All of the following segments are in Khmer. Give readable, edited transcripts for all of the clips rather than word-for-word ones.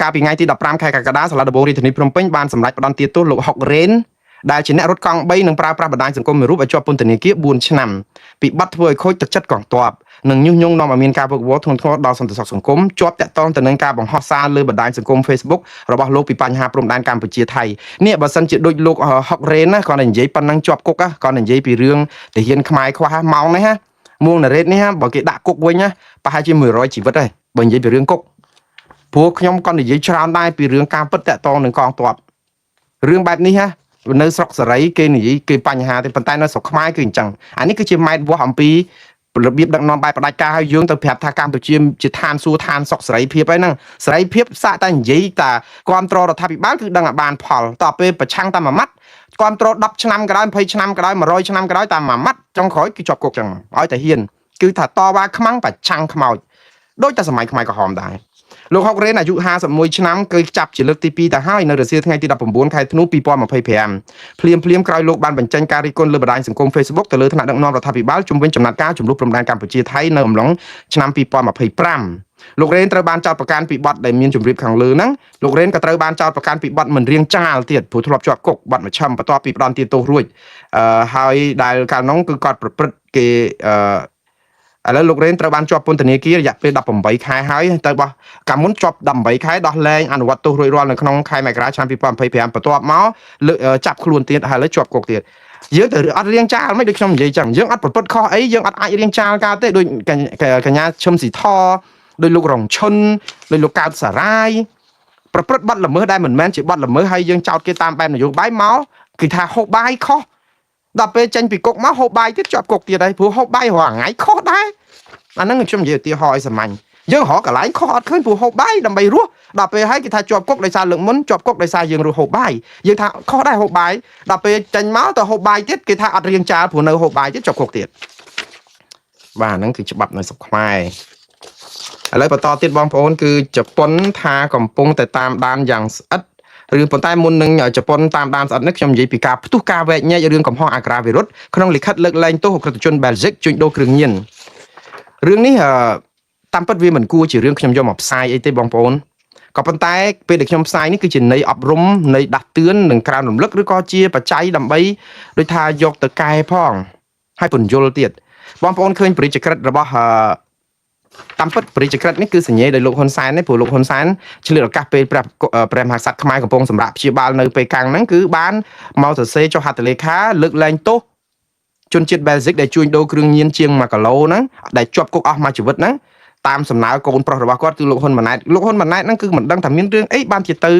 ការពីថ្ងៃទី15ខែកក្កដាសាលាដំបងរាជធានីភ្នំពេញបានសម្រេចផ្តន្ទាទោសលោកហុករ៉េនដែលជាអ្នករត់កង់3និងប្រើប្រាស់បណ្ដាញសង្គមមួយរូបឲ្យជាប់ពន្ធនាគារ4ឆ្នាំពីបទធ្វើឲ្យខូចទឹកចិត្តកងទ័ពនិងញុះញង់នាំឲ្យមានការវឹកវរធ្ងន់ធ្ងរដល់សន្តិសុខសង្គមជាប់តាក់ទងទៅនឹងការបង្ហោះសារលើបណ្ដាញសង្គម Facebook របស់លោកពីបញ្ហាព្រំដែនកម្ពុជាថៃនេះបើសិនជាដូចលោកហុករ៉េនណាគាត់តែនិយាយប៉ុណ្ណឹងជាប់គុកគាត់និយាយពីរឿងទាហានខ្មែរខ្វះម៉ោងនេះណាមួងណារ៉េតនេះបើគេដាក់គុកវិញណាប្រហែលជា100ជីវិតហើយបើនិយាយពីរឿងគុកព្រោះខ្ញុំក៏និយាយច្រើនដែរពីរឿងការពិតតាក់ទងនឹងកងទ័ពរឿងបែបនេះណានៅស្រុកសេរីគេនិយាយគេបញ្ហាទេប៉ុន្តែនៅស្រុកខ្មែរគឺអញ្ចឹងអានេះគឺជាម៉ែត្រវាស់អំពីរបៀបដឹកនាំបែបផ្ដាច់ការឲ្យយើងទៅប្រាប់ថាកម្ពុជាជាឋានសួគ៌ឋានសុខសេរីភាពហើយហ្នឹងសេរីភាពសាកតែនិយាយតែគ្រប់គ្រងរដ្ឋាភិបាលគឺដឹងឲ្យបានផលតទៅពេលប្រឆាំងតែមួយម៉ាត់គ្រប់គ្រង10ឆ្នាំក៏ដោយ20ឆ្នាំក៏ដោយ100ឆ្នាំក៏ដោយតែមួយម៉ាត់ចុងក្រោយគឺជាប់គុកចឹងឲ្យតែហ៊ានគឺថាតវ៉ាខ្មាំងប្រឆាំងខ្មោចដូចតែសម័យខ្មែរក្រហមដែរលោកហុករ៉េនអាយុ51ឆ្នាំគឺចាប់ជាលើកទី2ទៅហើយនៅរសៀលថ្ងៃទី19ខែធ្នូ2025ភ្លាមក្រោយលោកបានបញ្ចេញការរិះគន់លើបណ្ដាញសង្គម Facebook ទៅលើថ្នាក់ដឹកនាំរដ្ឋាភិបាលជំវិញចំណាត់ការជំនួបព្រំដែនកម្ពុជាថៃនៅអំឡុងឆ្នាំ2025លោករ៉េនត្រូវបានចោទប្រកាន់ពីបទដែលមានជំរាបខាងលើហ្នឹងលោករ៉េនក៏ត្រូវបានចោទប្រកាន់ពីបទមិនរៀងចាលទៀតព្រោះធ្លាប់ជាប់គុកបទមជ្ឈិមបន្ទាប់ពីផ្ដន្ទាទោសរួចហើយដែលកាលនោះគឺគាត់ប្រព្រឹត្តគេឥឡូវលោករ៉េនត្រូវបានជាប់ពន្ធនាគាររយៈពេល18ខែហើយទៅបោះកាលមុនជាប់18ខែដោះលែងអនុវត្តទោសរួចរាល់នៅក្នុងខែមករាឆ្នាំ2025បន្ទាប់មកចាប់ខ្លួនទៀតហើយឥឡូវជាប់គុកទៀតយើងទៅអត់រៀងចាលមិនដូចខ្ញុំនិយាយចឹងយើងអត់ប្រព្រឹត្តខុសអីយើងអត់អាចរៀងចាលកើតទេដូចកញ្ញាឈឹមស៊ីធដោយលោករងឈុនដោយលោកកើតសារាយប្រព្រឹត្តបទល្មើសដែលមិនមែនជាបទល្មើសហើយយើងចោទគេតាមបែបនយោបាយមកគឺថាហូបបាយខុសដល់ពេលចេញពីគុកមកហូបបាយទៀតជាប់គុកទៀតហើយព្រោះហូបបាយរាល់ថ្ងៃខុសដែរអាហ្នឹងខ្ញុំនិយាយឧទាហរណ៍ឲ្យសាមញ្ញយើងរកកន្លែងខុសអត់ឃើញព្រោះហូបបាយដើម្បីរស់ដល់ពេលហើយគេថាជាប់គុកដោយសារលើកមុនជាប់គុកដោយសារយើងរស់ហូបបាយយើងថាខុសដែរហូបបាយដល់ពេលចេញមកទៅហូបបាយទៀតគេថាអត់រៀងចាលព្រោះនៅហូបបាយទៀតជាប់គុកទៀតបាទហ្នឹងគឺច្បាប់នៅស្រុកខ្មែរឥឡូវបន្តទៀតបងប្អូនគឺជប៉ុនថាកំពុងតែតាមដានយ៉ាងស្អិតរឿងប៉ុន្តែមុននឹងជប៉ុនតាមដានស្អិតនេះខ្ញុំនិយាយពីការផ្ទុះការវែកញែករឿងកំហុសអក្ខរាវិរុទ្ធក្នុងលិខិតលើកលែងទោសអក្រិតជនបែលហ្សិកជួញដូរគ្រឿងញៀនរឿងនេះតាមពិតវាមិនគួរជារឿងខ្ញុំយកមកផ្សាយអីទេបងប្អូនក៏ប៉ុន្តែពេលដែលខ្ញុំផ្សាយនេះគឺជាន័យអប់រំន័យដាស់តឿននិងក្រើនរំលឹកឬក៏ជាបច្ច័យដើម្បីដូចថាយកទៅកែផងហើយពន្យល់ទៀតបងប្អូនឃើញបរិយាក្រិតរបស់តាមពិតបរិយាក្រិតនេះគឺសញ្ញាដោយលោកហ៊ុនសែននេះព្រោះលោកហ៊ុនសែនឆ្លៀតឱកាសពេលព្រះមហាក្សត្រខ្មែរកំពុងសម្រាប់ព្យាបាលនៅពេលកាំងហ្នឹងគឺបានមកសរសេរចុះហត្ថលេខាលើកលែងទោសជនជាតិបែលហ្សិកដែលជួញដូរគ្រឿងញៀនជាង1គីឡូហ្នឹងដែលជាប់គុកអស់មួយជីវិតហ្នឹងតាមសំណើកូនប្រុសរបស់គាត់គឺលោកហ៊ុនម៉ាណែតហ្នឹងគឺមិនដឹងថាមានរឿងអីបានជាទៅ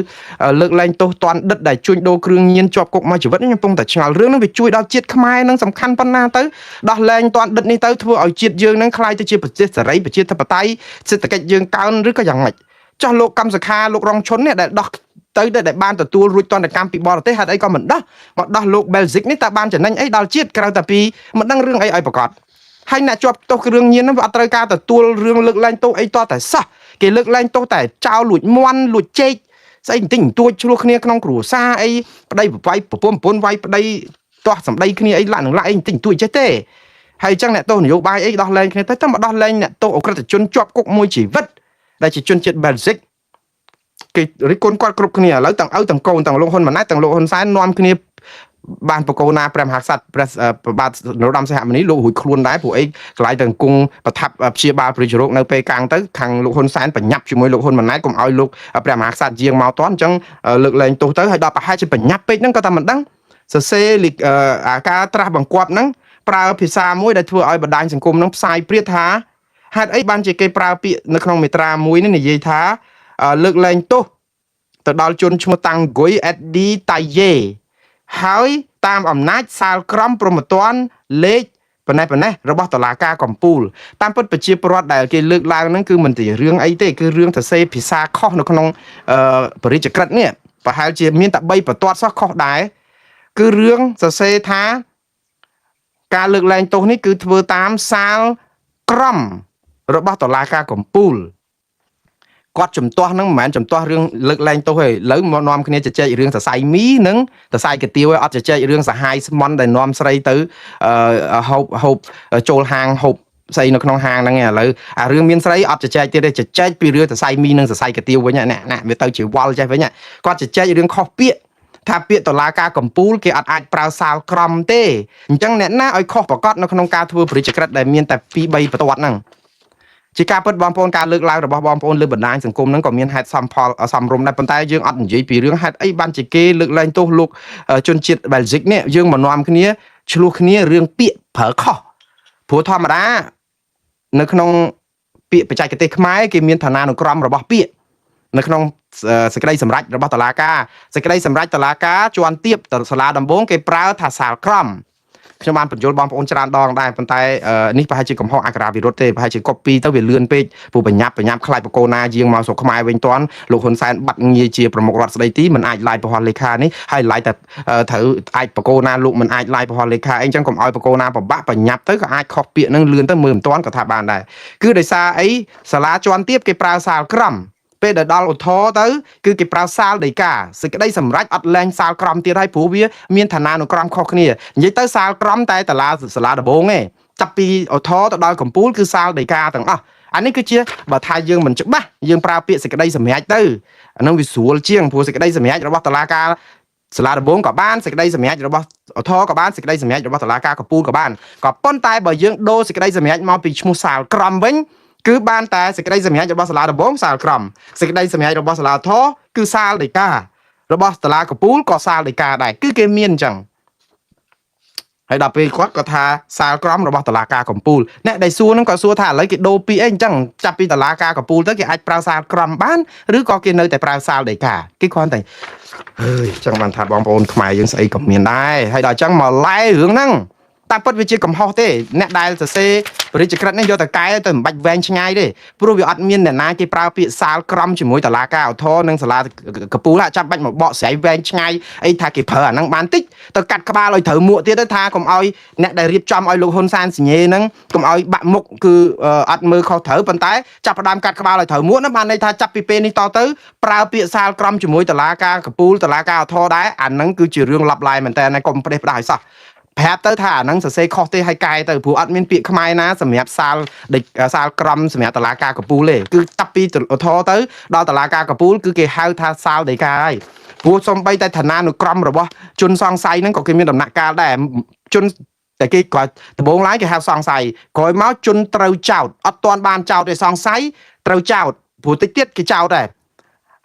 លើកលែងទោសតន់ដិតដែលជួញដូរគ្រឿងញៀនជាប់គុកមួយជីវិតខ្ញុំកំពុងតែឆ្ងល់រឿងហ្នឹងវាជួយដល់ជាតិខ្មែរនឹងសំខាន់ប៉ុណ្ណាទៅដោះលែងតន់ដិតនេះទៅធ្វើឲ្យជាតិយើងនឹងคล้ายទៅជាប្រទេសសេរីប្រជាធិបតេយ្យសេដ្ឋកិច្ចយើងកើនឬក៏យ៉ាងម៉េចចោះលោកកម្មសខាលោករងឈុននេះដែលដោះទៅដែលបានទទួលរួចទណ្ឌកម្មពីបរទេសហេតុអីក៏មិនដោះមកដោះលោកបែលហ្សិកនេះតើបានចំណេញអីដល់ជាតិក្រៅតែពីមិនដឹងរឿងអីឲ្យប្រកាសហើយអ្នកជាប់ទោសគ្រឿងញៀនហ្នឹងវាអត់ត្រូវការទទួលរឿងលើកលែងទោសអីតតែសោះគេលើកលែងទោសតែចោលលួចមន់លួចចេកស្អីបន្តិចបន្តួចឆ្លោះគ្នាក្នុងគ្រួសារអីប្តីប្រវាយប្រពន្ធវាយប្តីទាស់សម្ដីគ្នាអីឡាក់នឹងឡាក់អីបន្តិចបន្តួចចេះទេហើយអញ្ចឹងអ្នកទោសនយោបាយអីដោះលែងគ្នាទៅមកដោះលែងអ្នកទោសអក្រិតជនជាប់គុកមួយជីវិតដែលជាជនជាតិបែលហ្សិកគេរិះគន់គាត់គ្រប់គ្នាឥឡូវទាំងឪទាំងកូនទាំងលោកហ៊ុនម៉ាណែតទាំងលោកហ៊ុនសែននាំគ្នាបានបកគោណាព្រះមហាក្សត្រព្រះបាទនរោត្តមសីហមុនីលោករួចខ្លួនដែរព្រោះអីកន្លែងទៅអង្គប្រថាប់ព្យាបាលប្រជារោគនៅពេលកាំងទៅខាងលោកហ៊ុនសែនបញ្ញាប់ជាមួយលោកហ៊ុនម៉ាណែតកុំឲ្យលោកព្រះមហាក្សត្រយាងមកតន់អញ្ចឹងលើកលែងទោសទៅហើយដល់ប្រហែលជាបញ្ញាប់ពេកហ្នឹងក៏តែមិនដឹងសរសេរអាការត្រាស់បង្គាប់ហ្នឹងប្រើភាសាមួយដែលធ្វើឲ្យបណ្ដាញសង្គមហ្នឹងផ្សាយព្រាតថាហេតុអីបានជាគេប្រើពាក្យនៅក្នុងមេត្រាមួយនេះនិយាយថាលើកលែងទោសទៅដល់ជនឈ្មោះតាំងហ្គុយអេឌីតាយេហើយតាមអំណាចសាលក្រមព្រហ្មទណ្ឌលេខប៉ុណ្ណេះរបស់តុលាការកំពូលតាមពិតប្រជាពលរដ្ឋដែលគេលើកឡើងហ្នឹងគឺមិនជារឿងអីទេគឺរឿងសរសេរភាសាខុសនៅក្នុងបរិយាក្រិតនេះប្រហែលជាមានតែ3បន្ទាត់សោះខុសដែរគឺរឿងសរសេរថាការលើកលែងទោសនេះគឺធ្វើតាមសាលក្រមរបស់តុលាការកំពូលគាត់ជំទាស់ហ្នឹងមិនមែនជំទាស់រឿងលើកលែងទោសទេឥឡូវមកនាំគ្នាជជែករឿងសរសៃមីនិងសរសៃកាទៀវឲ្យអត់ជជែករឿងសាហាយស្មន់ដែលនាំស្រីទៅហូបចូលហាងហូប ស្អីនៅក្នុងហាងហ្នឹងឥឡូវអារឿងមានស្រីអត់ចែកទៀតទេចែកពីរឿងសរសៃមីនិងសរសៃកាទៀវវិញណាវាទៅជាវល់ចេះវិញគាត់ចែករឿងខុសពាក្យថាពាក្យតុលាការកំពូលគេអត់អាចប្រើសាលក្រមទេអញ្ចឹងអ្នកណាឲ្យខុសប្រកាសនៅក្នុងការធ្វើបរិយាក្រិតដែលមានតែ2 3បន្ទាត់ហ្នឹងជាការពិតបងប្អូនការលើកឡើងរបស់បងប្អូនលើបណ្ដាញសង្គមហ្នឹងក៏មានហេតុសមផលសមរម្យដែរប៉ុន្តែយើងអត់និយាយពីរឿងហេតុអីបានជាគេលើកឡើងទោសលោកជនជាតិបែលហ្សិកនេះយើងមកនាំគ្នាឆ្លោះគ្នារឿងពាក្យប្រើខុសព្រោះធម្មតានៅក្នុងពាក្យបច្ចេកទេសខ្មែរគេមានឋានានុក្រមរបស់ពាក្យនៅក្នុងសេចក្តីសម្រេចរបស់តុលាការសេចក្តីសម្រេចតុលាការជាន់ទាបសាលាដំបងគេប្រើថាសាលក្រមខ្ញុំបានបញ្យល់បងប្អូនច្រើនដងដែរប៉ុន្តែនេះប្រហែលជាកំហុសអក្ខរាវិរុទ្ធទេប្រហែលជា copy ទៅវាលឿនពេកព្រោះបញ្ញាប់ខ្លាយបកូណាយាងមកស្រុកខ្មែរវិញតាន់លោកហ៊ុនសែនបាត់ងារជាប្រមុខរដ្ឋស្ដីទីមិនអាចឡាយប្រហ័សលេខានេះហើយឡាយតែត្រូវអាចបកូណាលោកមិនអាចឡាយប្រហ័សលេខាអីចឹងកុំឲ្យបកូណាប្របាក់បញ្ញាប់ទៅក៏អាចខុសពាក្យនឹងលឿនទៅមើលមិនតាន់ក៏ថាបានដែរគឺដោយសារអីសាលាជាន់ទាបគេប្រើសាលក្រមពេលដែលដល់ឧទ្ធរទៅគឺគេប្រើសាលដីកាសេចក្តីសម្រេចអត់លែងសាលក្រមទៀតហើយព្រោះវាមានឋានានុក្រមខុសគ្នានិយាយទៅសាលក្រមតែសាលាដំបងឯងចាប់ពីឧទ្ធរទៅដល់កំពូលគឺសាលដីកាទាំងអស់អានេះគឺជាបើថាយើងមិនច្បាស់យើងប្រើពាក្យសេចក្តីសម្រេចទៅអានឹងវាស្រួលជាងព្រោះសេចក្តីសម្រេចរបស់តុលាការសាលាដំបងក៏បានសេចក្តីសម្រេចរបស់ឧទ្ធរក៏បានសេចក្តីសម្រេចរបស់តុលាការកំពូលក៏បានក៏ប៉ុន្តែបើយើងដូរសេចក្តីសម្រេចមកពីឈ្មោះសាលក្រមវិញគឺបានតែសេចក្តីសម្រេចរបស់សាលាដំបងសាលក្រមសេចក្តីសម្រេចរបស់សាលាធរគឺសាលដីការបស់សាលាកំពូលក៏សាលដីកាដែរគឺគេមានអញ្ចឹងហើយដល់ពេលគាត់ក៏ថាសាលក្រមរបស់តុលាការកំពូលអ្នកដែលសួរហ្នឹងក៏សួរថាឥឡូវគេដូរពីអីអញ្ចឹងចាប់ពីតុលាការកំពូលទៅគេអាចប្រើសាលក្រមបានឬក៏គេនៅតែប្រើសាលដីកាគេគ្រាន់តែអញ្ចឹងបានថាបងប្អូនខ្មែរយើងស្អីក៏មានដែរហើយដល់អញ្ចឹងមកឡែរឿងហ្នឹងតែពិតវាជាកំហុសទេអ្នកដែលសរសេរបរិយាក្រិតនេះយកទៅកែទៅមិនបាច់វែងឆ្ងាយទេព្រោះវាអត់មានអ្នកណាគេប្រើពាក្យសាលក្រមជាមួយតុលាការឧទ្ធរនិងសាលាកំពូលចាំបាច់មកបកស្រាយវែងឆ្ងាយអីថាគេប្រើអាហ្នឹងបានតិចទៅកាត់ក្បាលឲ្យត្រូវមួកទៀតទៅថាកុំឲ្យអ្នកដែលរៀបចំឲ្យលោកហ៊ុនសែនសញ្ញេហ្នឹងកុំឲ្យបាក់មុខគឺអត់មើលខុសត្រូវប៉ុន្តែចាប់ផ្ដើមកាត់ក្បាលឲ្យត្រូវមួកហ្នឹងបានន័យថាចាប់ពីពេលនេះតទៅប្រើពាក្យសាលក្រមជាមួយតុលាការកំពូលតុលាការឧទ្ធរដែរអាហ្នឹងគឺជារឿងឡាប់ឡាយមែនតើកុំប្រេះផ្ដាស់ឲ្យសោះប្រាប់ទៅថាអាហ្នឹងសរសេរខុសទេហើយកែទៅព្រោះអត់មានពាក្យខ្មែរណាសម្រាប់សាលក្រមសម្រាប់តុលាការកំពូលទេគឺតាប់ពីឧទ្ធរទៅដល់តុលាការកំពូលគឺគេហៅថាសាលដីកាហើយព្រោះសំបីតែឋានានុក្រមរបស់ជនសង្ស័យហ្នឹងក៏គេមានដំណាក់កាលដែរជនតែគេគាត់ដំបងឡើយគេហៅសង្ស័យក្រោយមកជនត្រូវចោទអត់ទាន់បានចោទទេសង្ស័យត្រូវចោទព្រោះតិចទៀតគេចោទដែរ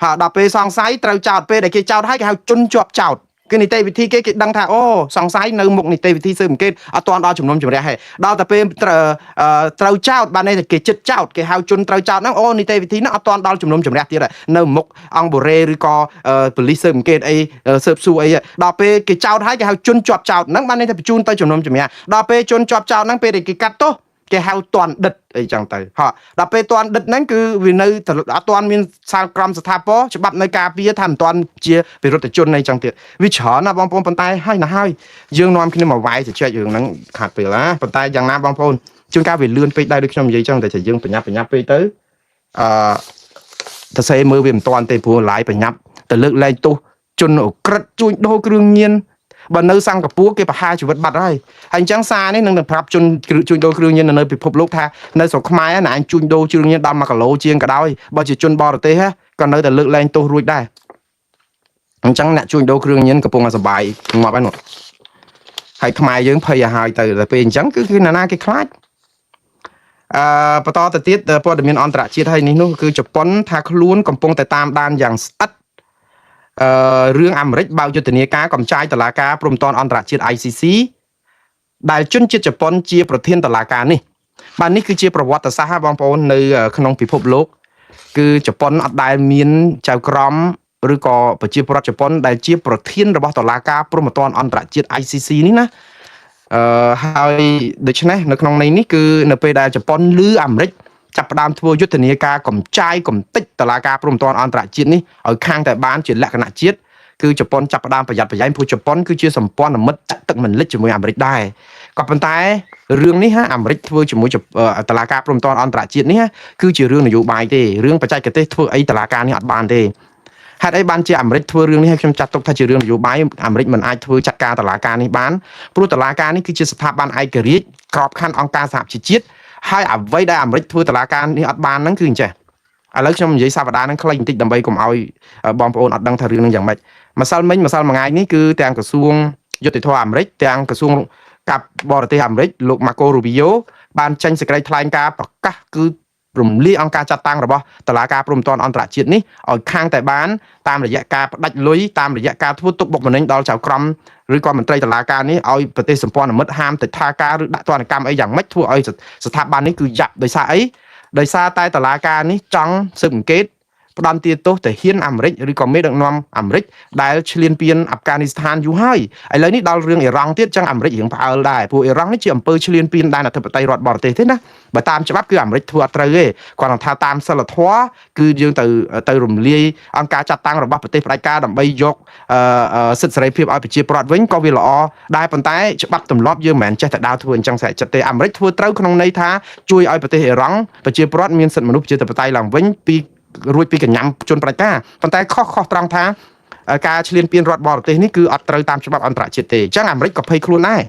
ហើយដល់ពេលសង្ស័យត្រូវចោទពេលដែលគេចោទហើយគេហៅជនជាប់ចោទគឺនីតិវិធីគេដឹងថាអូសង្ស័យនៅមុខនីតិវិធីស៊ើបអង្កេតអត់ទាន់ដល់ជំនុំជម្រះទេដល់តែពេលត្រូវចោទបានន័យថាគេចិត្តចោទគេហៅជនត្រូវចោទហ្នឹងអូនីតិវិធីហ្នឹងអត់ទាន់ដល់ជំនុំជម្រះទៀតនៅមុខអង្គបូរេឬក៏ប៉ូលីសស៊ើបអង្កេតអីស៊ើបសួរអីដល់ពេលគេចោទហើយគេហៅជនជាប់ចោទហ្នឹងបានន័យថាបញ្ជូនទៅជំនុំជម្រះដល់ពេលជនជាប់ចោទហ្នឹងពេលគេកាត់ទោសគេហៅតន់ដិតអីចឹងទៅដល់ពេលតន់ដិតហ្នឹងគឺវានៅអត់ទាន់មានសាលក្រមស្ថាពរច្បាប់នៅការពារថាមិនទាន់ជាវិរុទ្ធជនអីចឹងទៀតវាច្រើនណាបងប្អូនប៉ុន្តែហើយយើងនាំគ្នាមកវាយជជែករឿងហ្នឹងខាត់ពេលណាប៉ុន្តែយ៉ាងណាបងប្អូនជួនកាលវាលឿនពេកដែរដូចខ្ញុំនិយាយចឹងតែយើងបញ្ញាប់ពេកទៅទៅសេមើលវាមិនទាន់ទេព្រោះឡាយបញ្ញាប់ទៅលើកលែងទោសជនអក្រិតជួញដូរគ្រឿងញៀនបើនៅសិង្ហបុរីគេប្រហារជីវិតបាត់ហើយហើយអញ្ចឹងសារនេះនឹងប្រាប់ជនជួញដូរគ្រឿងញៀននៅពិភពលោកថានៅស្រុកខ្មែរណាអញជួញដូរគ្រឿងញៀនដល់1គីឡូជាងក៏ដោយបើជាជនបរទេសក៏នៅតែលើកលែងទោសរួចដែរអញ្ចឹងអ្នកជួញដូរគ្រឿងញៀនកំពុងតែសប្បាយងាប់ហើយនោះហើយខ្មែរយើងភ័យឲ្យហើយទៅតែពេលអញ្ចឹងគឺណាគេខ្លាចបន្តទៅទៀតព័ត៌មានអន្តរជាតិហើយនេះនោះគឺជប៉ុនថាខ្លួនកំពុងតែតាមដានយ៉ាងស្អិតរឿងអាមេរិកបើកយុទ្ធនាការកំចាយតុលាការព្រំដែនអន្តរជាតិ ICC ដែលជនជាតិជប៉ុនជាប្រធានតុលាការនេះបាទនេះគឺជាប្រវត្តិសាស្ត្របងប្អូននៅក្នុងពិភពលោកគឺជប៉ុនអត់ដែលមានចៅក្រមឬក៏ប្រជាពលរដ្ឋជប៉ុនដែលជាប្រធានរបស់តុលាការព្រំដែនអន្តរជាតិ ICC នេះណាហើយដូច្នេះនៅក្នុងន័យនេះគឺនៅពេលដែលជប៉ុនឮអាមេរិកចាប់ផ្ដើមធ្វើយុទ្ធនាការកំចាយកំទេចតុលាការព្រំដែនអន្តរជាតិនេះឲ្យខាងតែបានជាលក្ខណៈជាតិគឺជប៉ុនចាប់ផ្ដើមប្រយ័ត្នប្រយែងព្រោះជប៉ុនគឺជាសម្ព័ន្ធមិត្តទឹកមិនលិចជាមួយអាមេរិកដែរក៏ប៉ុន្តែរឿងនេះអាមេរិកធ្វើជាមួយតុលាការព្រំដែនអន្តរជាតិនេះគឺជារឿងនយោបាយទេរឿងបច្ចេកទេសធ្វើអីតុលាការនេះអត់បានទេហេតុអីបានជាអាមេរិកធ្វើរឿងនេះឲ្យខ្ញុំចាត់ទុកថាជារឿងនយោបាយអាមេរិកមិនអាចធ្វើចាត់ការតុលាការនេះបានព្រោះតុលាការនេះគឺជាស្ថាប័នឯករាជ្យក្របខ័ណ្ឌអង្គការសហជីវជាតិ ហើយអ្វីដែលអាមេរិកធ្វើតុលាការនេះអត់បានហ្នឹងគឺអញ្ចេះឥឡូវខ្ញុំនិយាយសាវតាហ្នឹងខ្លីបន្តិចដើម្បីកុំឲ្យបងប្អូនអត់ដឹងថារឿងហ្នឹងយ៉ាងម៉េចម្សិលមិញម្សិលមួយថ្ងៃនេះគឺទាំងក្រសួងយុតិធធម៌អាមេរិកទាំងក្រសួងការបរទេសអាមេរិកលោក Marco Rubio បានចេញសេចក្តីថ្លែងការណ៍ប្រកាសគឺរំលាយអង្គការចាត់តាំងរបស់តុលាការព្រហ្មទណ្ឌអន្តរជាតិនេះឲ្យខាងតែបានតាមរយៈការផ្ដាច់លុយតាមរយៈការធ្វើទុកបុកម្នេញដល់ចៅក្រមឬក៏មន្ត្រីតុលាការនេះឲ្យប្រទេសសម្ព័ន្ធមិត្តហាមទិដ្ឋាការឬដាក់ទណ្ឌកម្មអីយ៉ាងម៉េចធ្វើឲ្យស្ថាប័ននេះគឺយ៉ាប់ដោយសារអីដោយសារតែតុលាការនេះចង់ស៊ើបអង្កេតផ្ដន្ទាទោសទៅហ៊ានអាមេរិកឬក៏មេដឹកនាំអាមេរិកដែលឈ្លានពានអាហ្វហ្គានីស្ថានយូរហើយឥឡូវនេះដល់រឿងអ៊ីរ៉ង់ទៀតចឹងអាមេរិករៀងផ្អើលដែរព្រោះអ៊ីរ៉ង់នេះជាអំពើឈ្លានពានដែនអធិបតេយ្យរដ្ឋបរទេសទេណាបើតាមច្បាប់គឺអាមេរិកធ្វើអត់ត្រូវទេគាត់ថាតាមសិលធម៌គឺយើងទៅរំលាយអង្គការចាត់តាំងរបស់ប្រទេសផ្ដាច់ការដើម្បីយកសិទ្ធិសេរីភាពឲ្យប្រជាពលរដ្ឋវិញក៏វាល្អដែរប៉ុន្តែច្បាប់ទម្លាប់យើងមិនមែនចេះតែដើរធ្វើអញ្ចឹងស្រេចចិត្តទេអាមេរិកធ្វើត្រូវក្នុងន័យថាជួយឲ្យប្រទេសអ៊ីរ៉ង់ប្រជាពលរដ្ឋមានសិទ្ធិមនុស្សប្រជាធិបតេយ្យឡើងវិញរួចពីកញ្ញាំជនប្រជាការប៉ុន្តែខុសត្រង់ថាការឈ្លានពានរដ្ឋបរទេសនេះគឺអត់ត្រូវតាមច្បាប់អន្តរជាតិទេអញ្ចឹងអាមេរិកក៏ភ័យខ្លួនដែរ